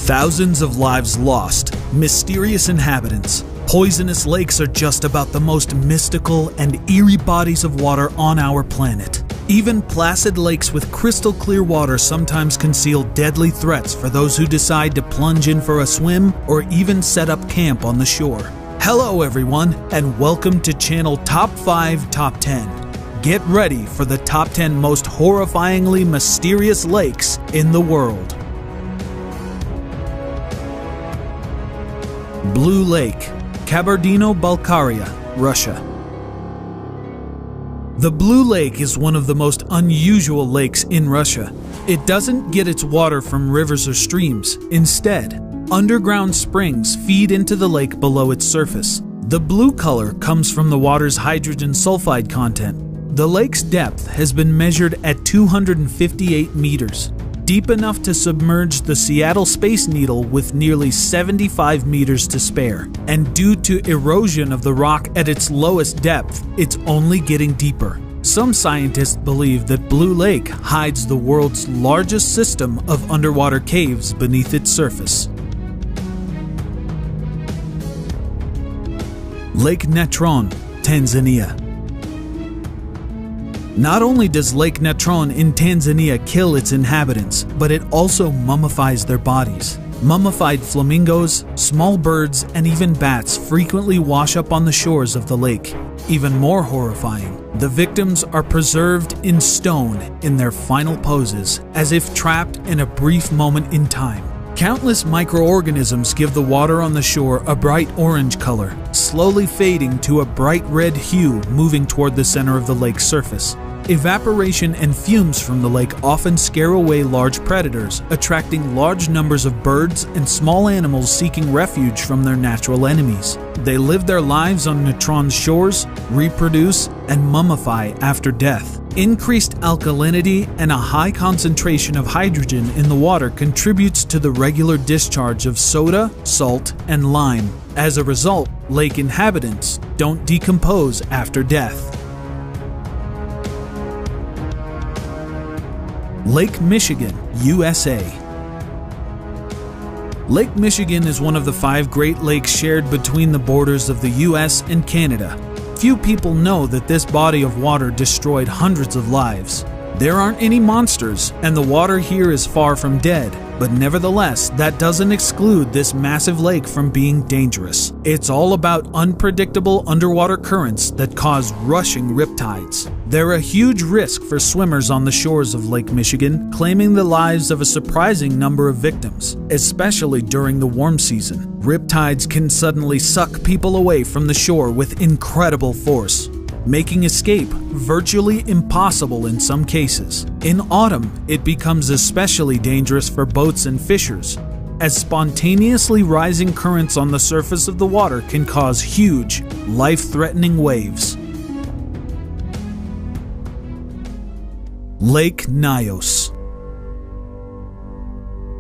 Thousands of lives lost, mysterious inhabitants. Poisonous lakes are just about the most mystical and eerie bodies of water on our planet. Even placid lakes with crystal clear water sometimes conceal deadly threats for those who decide to plunge in for a swim or even set up camp on the shore. Hello everyone, and welcome to Channel Top 5 Top 10. Get ready for the top 10 most horrifyingly mysterious lakes in the world. Blue Lake, Kabardino-Balkaria, Russia. The Blue Lake is one of the most unusual lakes in Russia. It doesn't get its water from rivers or streams. Instead, underground springs feed into the lake below its surface. The blue color comes from the water's hydrogen sulfide content. The lake's depth has been measured at 258 meters, deep enough to submerge the Seattle Space Needle with nearly 75 meters to spare. And due to erosion of the rock at its lowest depth, it's only getting deeper. Some scientists believe that Blue Lake hides the world's largest system of underwater caves beneath its surface. Lake Natron, Tanzania. Not only does Lake Natron in Tanzania kill its inhabitants, but it also mummifies their bodies. Mummified flamingos, small birds, and even bats frequently wash up on the shores of the lake. Even more horrifying, the victims are preserved in stone in their final poses, as if trapped in a brief moment in time. Countless microorganisms give the water on the shore a bright orange color, slowly fading to a bright red hue moving toward the center of the lake's surface. Evaporation and fumes from the lake often scare away large predators, attracting large numbers of birds and small animals seeking refuge from their natural enemies. They live their lives on Natron's shores, reproduce, and mummify after death. Increased alkalinity and a high concentration of hydrogen in the water contributes to the regular discharge of soda, salt, and lime. As a result, lake inhabitants don't decompose after death. Lake Michigan, USA. Lake Michigan is one of the 5 Great Lakes shared between the borders of the US and Canada. Few people know that this body of water destroyed hundreds of lives. There aren't any monsters, and the water here is far from dead, but nevertheless, that doesn't exclude this massive lake from being dangerous. It's all about unpredictable underwater currents that cause rushing riptides. They're a huge risk for swimmers on the shores of Lake Michigan, claiming the lives of a surprising number of victims, especially during the warm season. Riptides can suddenly suck people away from the shore with incredible force, making escape virtually impossible in some cases. In autumn, it becomes especially dangerous for boats and fishers, as spontaneously rising currents on the surface of the water can cause huge, life-threatening waves. Lake Nyos.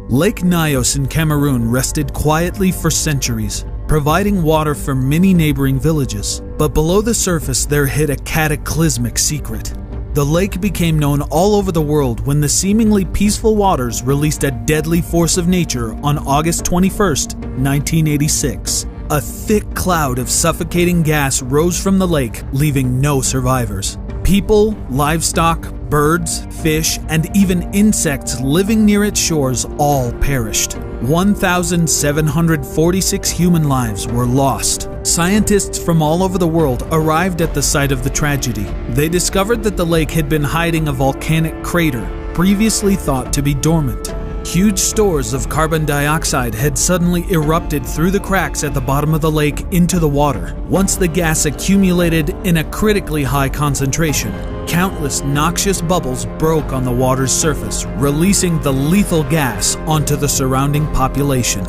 Lake Nyos in Cameroon rested quietly for centuries, providing water for many neighboring villages. But below the surface there hid a cataclysmic secret. The lake became known all over the world when the seemingly peaceful waters released a deadly force of nature on August 21st, 1986. A thick cloud of suffocating gas rose from the lake, leaving no survivors. People, livestock, birds, fish, and even insects living near its shores all perished. 1,746 human lives were lost. Scientists from all over the world arrived at the site of the tragedy. They discovered that the lake had been hiding a volcanic crater, previously thought to be dormant. Huge stores of carbon dioxide had suddenly erupted through the cracks at the bottom of the lake into the water. Once the gas accumulated in a critically high concentration, countless noxious bubbles broke on the water's surface, releasing the lethal gas onto the surrounding population.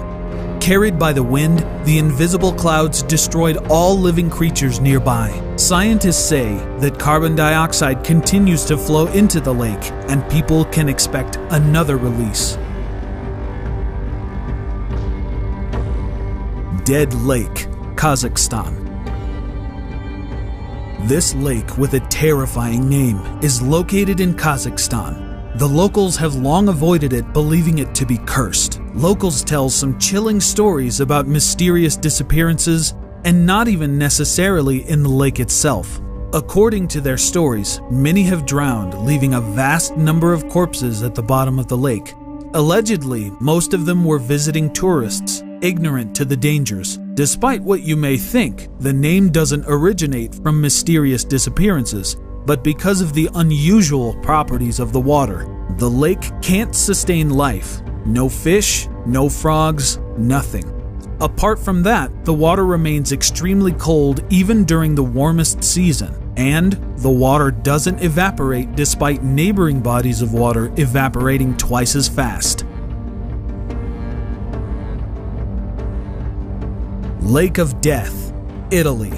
Carried by the wind, the invisible clouds destroyed all living creatures nearby. Scientists say that carbon dioxide continues to flow into the lake, and people can expect another release. Dead Lake, Kazakhstan. This lake, with a terrifying name, is located in Kazakhstan. The locals have long avoided it, believing it to be cursed. Locals tell some chilling stories about mysterious disappearances, and not even necessarily in the lake itself. According to their stories, many have drowned, leaving a vast number of corpses at the bottom of the lake. Allegedly, most of them were visiting tourists, ignorant to the dangers. Despite what you may think, the name doesn't originate from mysterious disappearances, but because of the unusual properties of the water. The lake can't sustain life. No fish, no frogs, nothing. Apart from that, the water remains extremely cold even during the warmest season, and the water doesn't evaporate despite neighboring bodies of water evaporating twice as fast. Lake of Death, Italy.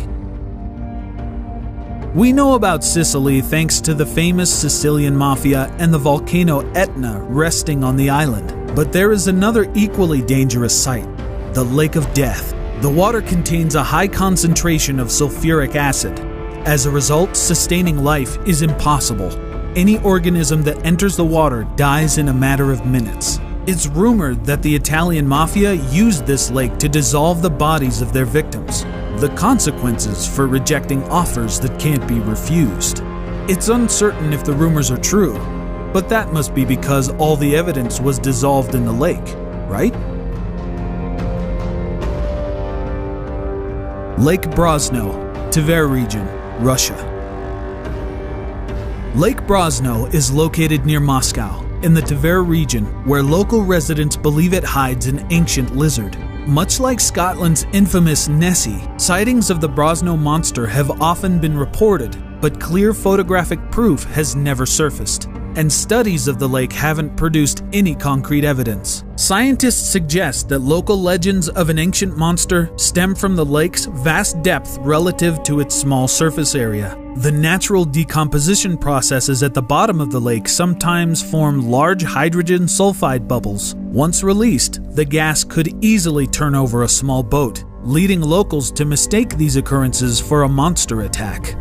We know about Sicily thanks to the famous Sicilian Mafia and the volcano Etna resting on the island. But there is another equally dangerous site, the Lake of Death. The water contains a high concentration of sulfuric acid. As a result, sustaining life is impossible. Any organism that enters the water dies in a matter of minutes. It's rumored that the Italian Mafia used this lake to dissolve the bodies of their victims. The consequences for rejecting offers that can't be refused. It's uncertain if the rumors are true, but that must be because all the evidence was dissolved in the lake, right? Lake Brosno, Tver region, Russia. Lake Brosno is located near Moscow, in the Tver region, where local residents believe it hides an ancient lizard. Much like Scotland's infamous Nessie, sightings of the Brosno monster have often been reported, but clear photographic proof has never surfaced, and studies of the lake haven't produced any concrete evidence. Scientists suggest that local legends of an ancient monster stem from the lake's vast depth relative to its small surface area. The natural decomposition processes at the bottom of the lake sometimes form large hydrogen sulfide bubbles. Once released, the gas could easily turn over a small boat, leading locals to mistake these occurrences for a monster attack.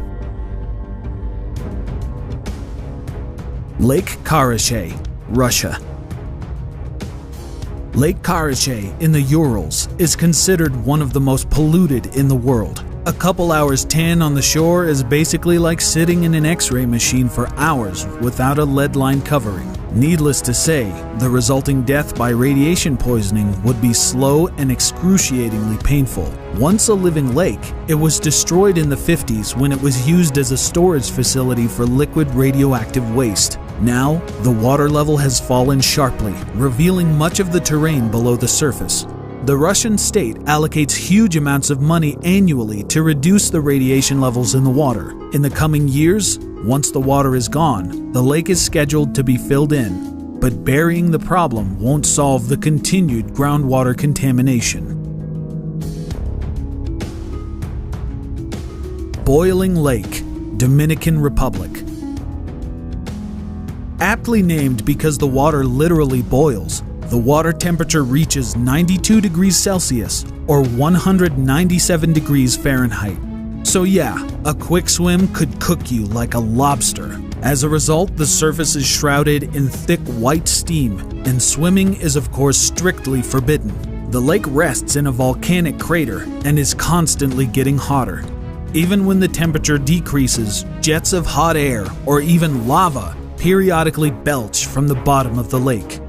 Lake Karachay, Russia. Lake Karachay in the Urals is considered one of the most polluted in the world. A couple hours tan on the shore is basically like sitting in an X-ray machine for hours without a lead line covering. Needless to say, the resulting death by radiation poisoning would be slow and excruciatingly painful. Once a living lake, it was destroyed in the 50s when it was used as a storage facility for liquid radioactive waste. Now, the water level has fallen sharply, revealing much of the terrain below the surface. The Russian state allocates huge amounts of money annually to reduce the radiation levels in the water. In the coming years, once the water is gone, the lake is scheduled to be filled in, but burying the problem won't solve the continued groundwater contamination. Boiling Lake, Dominican Republic. Aptly named because the water literally boils, the water temperature reaches 92 degrees Celsius or 197 degrees Fahrenheit. So yeah, a quick swim could cook you like a lobster. As a result, the surface is shrouded in thick white steam, and swimming is of course strictly forbidden. The lake rests in a volcanic crater and is constantly getting hotter. Even when the temperature decreases, jets of hot air or even lava periodically belch from the bottom of the lake.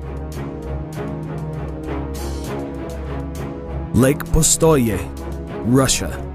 Lake Pustoye, Russia.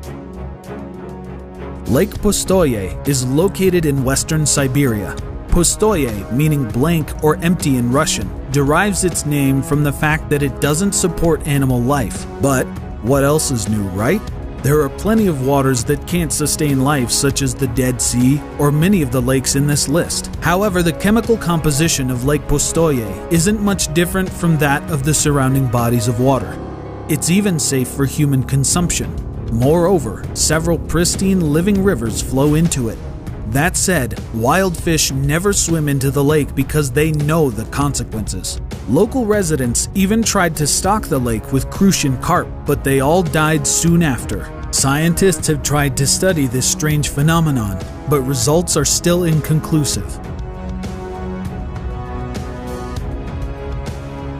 Lake Pustoye is located in western Siberia. Pustoye, meaning blank or empty in Russian, derives its name from the fact that it doesn't support animal life. But what else is new, right? There are plenty of waters that can't sustain life, such as the Dead Sea or many of the lakes in this list. However, the chemical composition of Lake Pustoye isn't much different from that of the surrounding bodies of water. It's even safe for human consumption. Moreover, several pristine living rivers flow into it. That said, wild fish never swim into the lake because they know the consequences. Local residents even tried to stock the lake with crucian carp, but they all died soon after. Scientists have tried to study this strange phenomenon, but results are still inconclusive.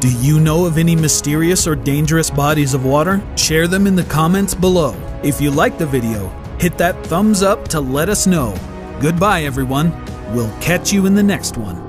Do you know of any mysterious or dangerous bodies of water? Share them in the comments below. If you liked the video, hit that thumbs up to let us know. Goodbye everyone. We'll catch you in the next one.